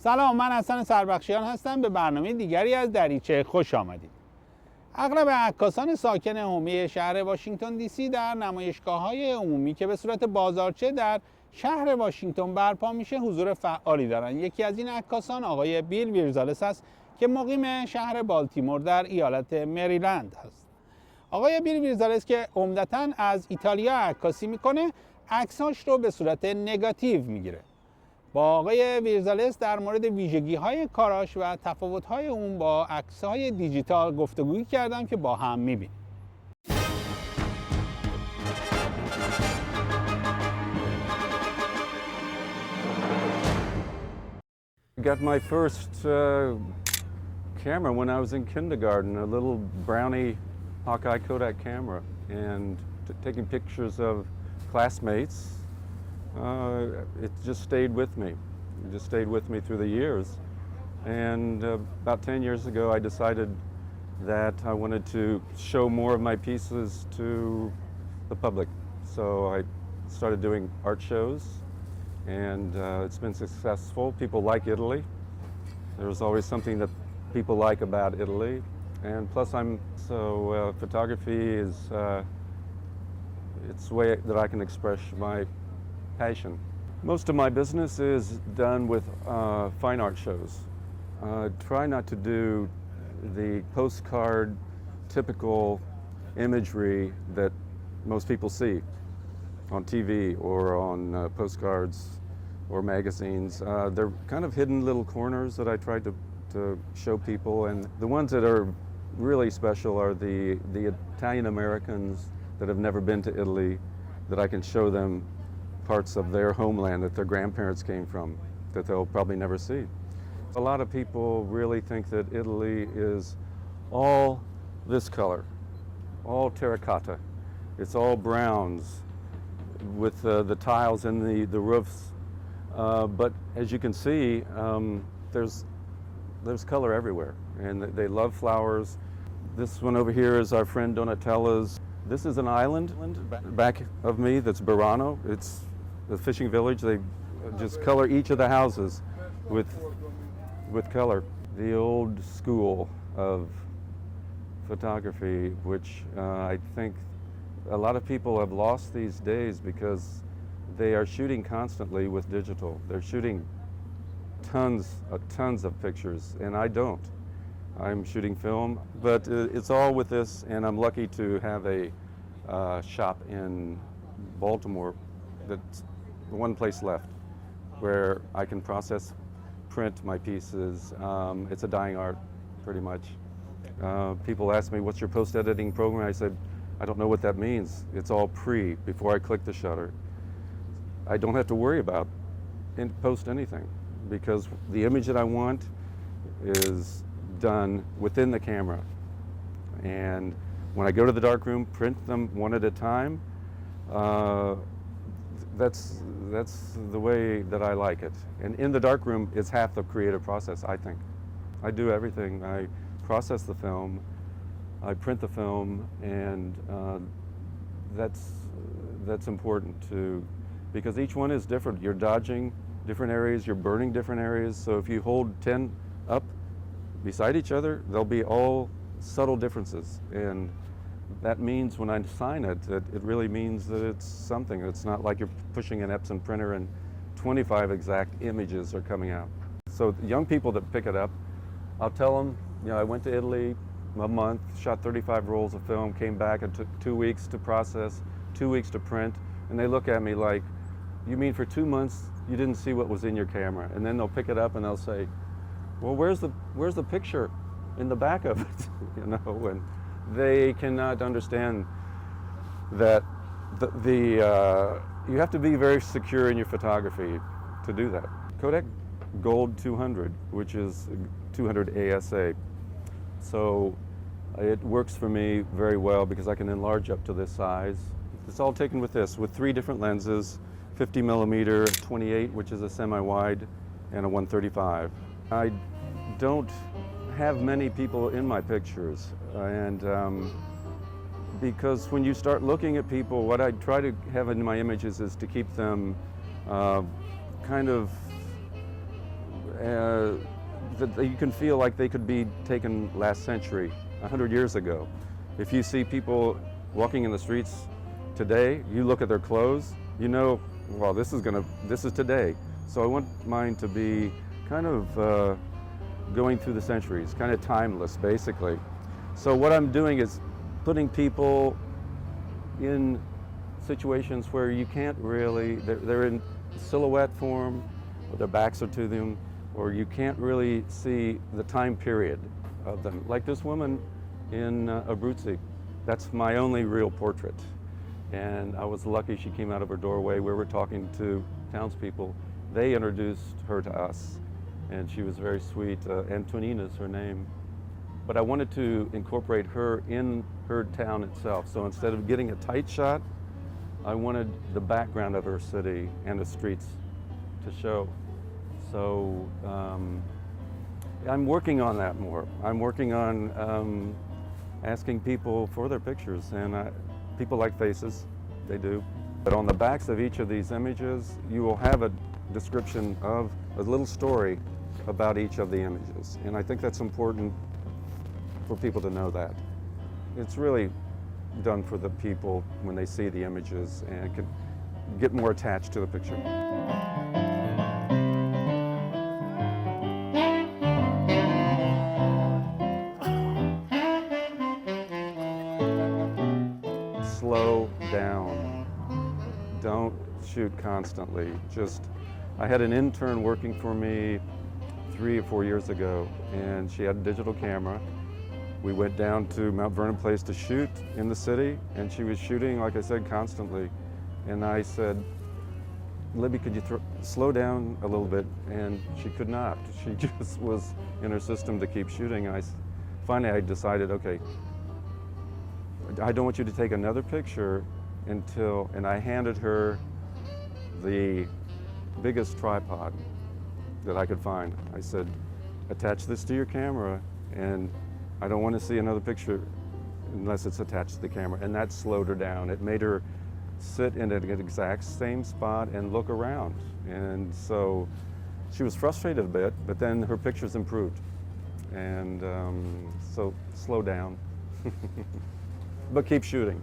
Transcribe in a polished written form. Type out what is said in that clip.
سلام، من حسن سربخشیان هستم. به برنامه دیگری از دریچه خوش آمدید. اغلب عکاسان ساکن حومه شهر واشنگتن دی سی در نمایشگاه‌های عمومی که به صورت بازارچه در شهر واشنگتن برپا میشه حضور فعالی دارند. یکی از این عکاسان آقای بیل ویرزالس است که مقیم شهر بالتیمور در ایالت مریلند است. آقای بیل ویرزالس که عمدتاً از ایتالیا عکاسی میکنه، عکساش رو به صورت نگاتیو میگیره. با آقای ویرزالس در مورد ویژگی‌های کاراش و تفاوت‌های اون با عکس‌های دیجیتال گفتگو کردم که با هم می‌بینیم. I got my first camera when I was in kindergarten, a little brownie Hawkeye Kodak camera, and taking pictures of classmates. It just stayed with me. It just stayed with me through the years. And about 10 years ago, I decided that I wanted to show more of my pieces to the public. So I started doing art shows, and it's been successful. People like Italy. There's always something that people like about Italy. And plus photography is it's a way that I can express my passion. Most of my business is done with fine art shows. Try not to do the postcard typical imagery that most people see on TV or on postcards or magazines. They're kind of hidden little corners that I try to show people, and the ones that are really special are the Italian Americans that have never been to Italy, that I can show them parts of their homeland that their grandparents came from that they'll probably never see. A lot of people really think that Italy is all this color, all terracotta. It's all browns with the tiles and the roofs. But as you can see, there's color everywhere, and they love flowers. This one over here is our friend Donatella's. This is an island back of me that's Burano. It's the fishing village. They just color each of the houses with color. The old school of photography, which I think a lot of people have lost these days because they are shooting constantly with digital. They're shooting tons of pictures, and I don't. I'm shooting film, but it's all with this, and I'm lucky to have a shop in Baltimore that's one place left where I can print my pieces. It's a dying art, pretty much. People ask me, what's your post-editing program? I said, I don't know what that means. It's all before I click the shutter. I don't have to worry about post anything because the image that I want is done within the camera. And when I go to the darkroom, print them one at a time. That's the way that I like it. And in the darkroom is half the creative process, I think. I do everything. I process the film, I print the film, and that's important too, because each one is different. You're dodging different areas, you're burning different areas. So if you hold 10 up beside each other, there'll be all subtle differences. And that means when I sign it, that it really means that it's something. It's not like you're pushing an Epson printer and 25 exact images are coming out. So young people that pick it up, I'll tell them, I went to Italy a month, shot 35 rolls of film, came back, and took 2 weeks to process, 2 weeks to print, and they look at me like, you mean for 2 months you didn't see what was in your camera? And then they'll pick it up and they'll say, well, where's the picture in the back of it? And they cannot understand that you have to be very secure in your photography to do that. Kodak Gold 200, which is 200 ASA. So it works for me very well because I can enlarge up to this size. It's all taken with 3 different lenses, 50 millimeter, 28, which is a semi-wide, and a 135. I don't have many people in my pictures, and because when you start looking at people, what I try to have in my images is to keep them kind of that you can feel like they could be taken last century, 100 years ago. If you see people walking in the streets today, you look at their clothes, you know, well, this is today. So I want mine to be kind of going through the centuries, kind of timeless, basically. So what I'm doing is putting people in situations where you can't really, they're in silhouette form, or their backs are to them, or you can't really see the time period of them. Like this woman in Abruzzi, that's my only real portrait. And I was lucky she came out of her doorway. We were talking to townspeople. They introduced her to us, and she was very sweet. Antonina is her name. But I wanted to incorporate her in her town itself. So instead of getting a tight shot, I wanted the background of her city and the streets to show. So I'm working on that more. I'm working on asking people for their pictures, and people like faces, they do. But on the backs of each of these images, you will have a description of a little story about each of the images. And I think that's important for people to know that. It's really done for the people when they see the images and can get more attached to the picture. Slow down. Don't shoot constantly. I had an intern working for me 3 or 4 years ago, and she had a digital camera. We went down to Mount Vernon Place to shoot in the city, and she was shooting, like I said, constantly. And I said, Libby, could you slow down a little bit? And she could not. She just was in her system to keep shooting. And finally I decided, okay, I don't want you to take another picture and I handed her the biggest tripod that I could find. I said, attach this to your camera, and I don't want to see another picture unless it's attached to the camera. And that slowed her down. It made her sit in the exact same spot and look around. And so she was frustrated a bit, but then her pictures improved. And so slow down, but keep shooting.